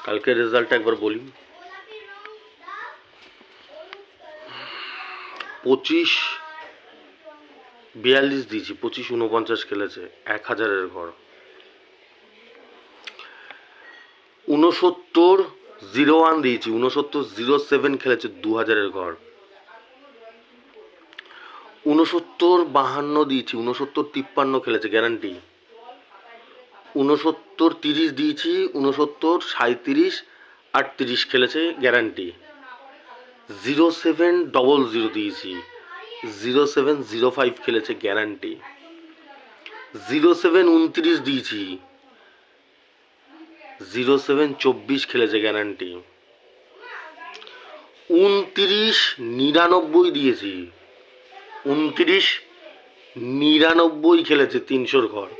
কালকের রেজাল্টটা একবার বলি। 25-42 দিয়েছি, 25-49 খেলেছে, 1000-এর ঘর। 69-01 দিয়েছি, 69-07 খেলেছে, 2000-এর ঘর। 69-52 দিয়েছি, 69-53 খেলেছে, গ্যারান্টি। 69-30 দিয়েছি, 69-37-38 খেলেছে, গ্যারান্টি। 07-00 দিয়েছি, 07-05 খেলেছে, গ্যারান্টি। 07-29 দিয়েছি, 07-24 খেলেছে, গ্যারান্টি। 29-99 দিয়েছি, 29-99 খেলেছে, 300-র ঘর।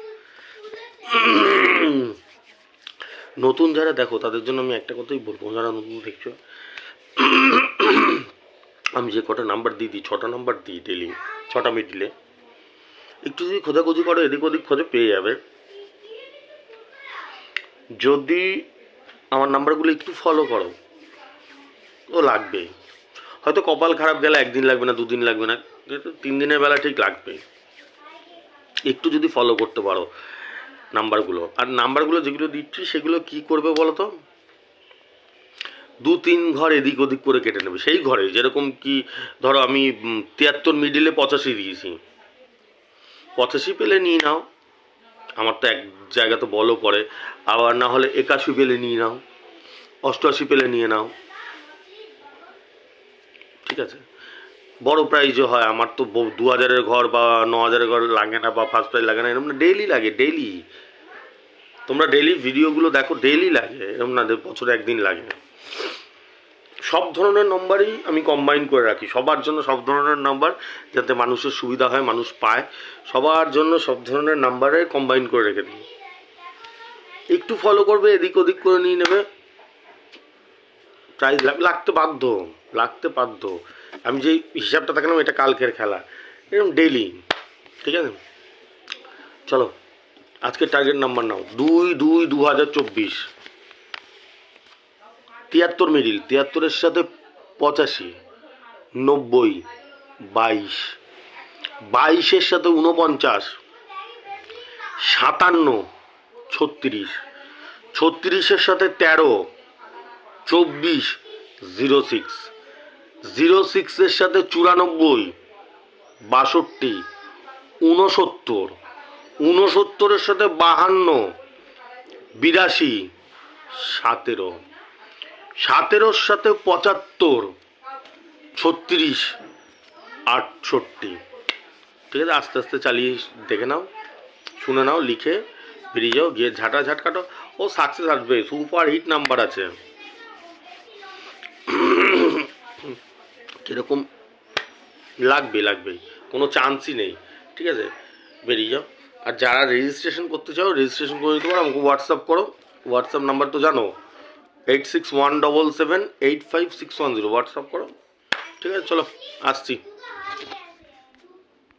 নতুন যারা দেখো তাদের জন্য আমি একটা কথাই বলবো, যারা নতুন দেখছো, আমি যে কটা নাম্বার দিই 6টা নাম্বার দিই ডেলি, 6টা মিডিলে। একটু যদি খোঁজাখুঁজি করো, এদিক ওদিক খোঁজে পেয়ে যাবে। যদি আমার নাম্বারগুলো একটু ফলো করো, ও লাগবে। হয়তো কপাল খারাপ গেলে 1 দিন লাগবে না, 2 দিন লাগবে না, 3 দিনের বেলা ঠিক লাগবে। একটু যদি ফলো করতে পারো নাম্বারগুলো। আর নাম্বারগুলো যেগুলো দিচ্ছি সেগুলো কি করবে বলো তো, 2-3 ঘর এদিক ওদিক করে কেটে নেবে সেই ঘরে। যেরকম কি ধরো আমি 73 মিডিলে 85 দিয়েছি, 85 পেলে নিয়ে নাও, আমার তো এক জায়গা তো বলো পরে। আবার না হলে 81 পেলে নিয়ে নাও, 88 পেলে নিয়ে নাও, ঠিক আছে। বড় প্রাইজও হয়, আমার তো 2000-এর ঘর বা 9000-এর ঘর লাগে না, বা ফার্স্ট প্রাইজ লাগে না, এরকম না, ডেইলি লাগে, ডেইলি। তোমরা ডেইলি ভিডিওগুলো দেখো, ডেইলি লাগে, এরকম না বছরে 1 দিন লাগে। সব ধরনের নাম্বারই আমি কম্বাইন করে রাখি, সবার জন্য সব ধরনের নাম্বার, যাতে মানুষের সুবিধা হয়, মানুষ পায়, সবার জন্য সব ধরনের নাম্বারে কম্বাইন করে রেখে দিই। একটু ফলো করবে, এদিক ওদিক করে নিয়ে নেবে, প্রাইজ লাগতে বাধ্য। আমি যে হিসাবটা দেখালাম এটা কালকের খেলা, এরকম ডেইলি, ঠিক আছে। চলো আজকে টার্গেট নাম্বার নাও, 2-2-2024। 73 মিডিল, 73-এর সাথে 85, 90, 22, 22-এর সাথে 49, 57, 36, 36-এর সাথে 13, 24, 06, 06-এর সাথে 94, 62, 69, 69-এর সাথে 52, 82, 17, 17-এর সাথে 75, 36, 68, ঠিক আছে। আস্তে আস্তে চালিয়ে দেখে নাও, শুনে নাও, লিখে বেরিয়ে যাও, গিয়ে ঝাঁট কাটো, ও সাকসেস আসবে। সুপার হিট নাম্বার আছে, কীরকম লাগবে, কোনো চান্সই নেই, ঠিক আছে। বেরিয়ে যাও। আর যারা রেজিস্ট্রেশন করতে চাও, রেজিস্ট্রেশন করে দিতে পারো, আমাকে হোয়াটসঅ্যাপ করো। হোয়াটসঅ্যাপ নাম্বার তো জানো, 8617785610, হোয়াটসঅ্যাপ করো, ঠিক আছে। চলো আসছি।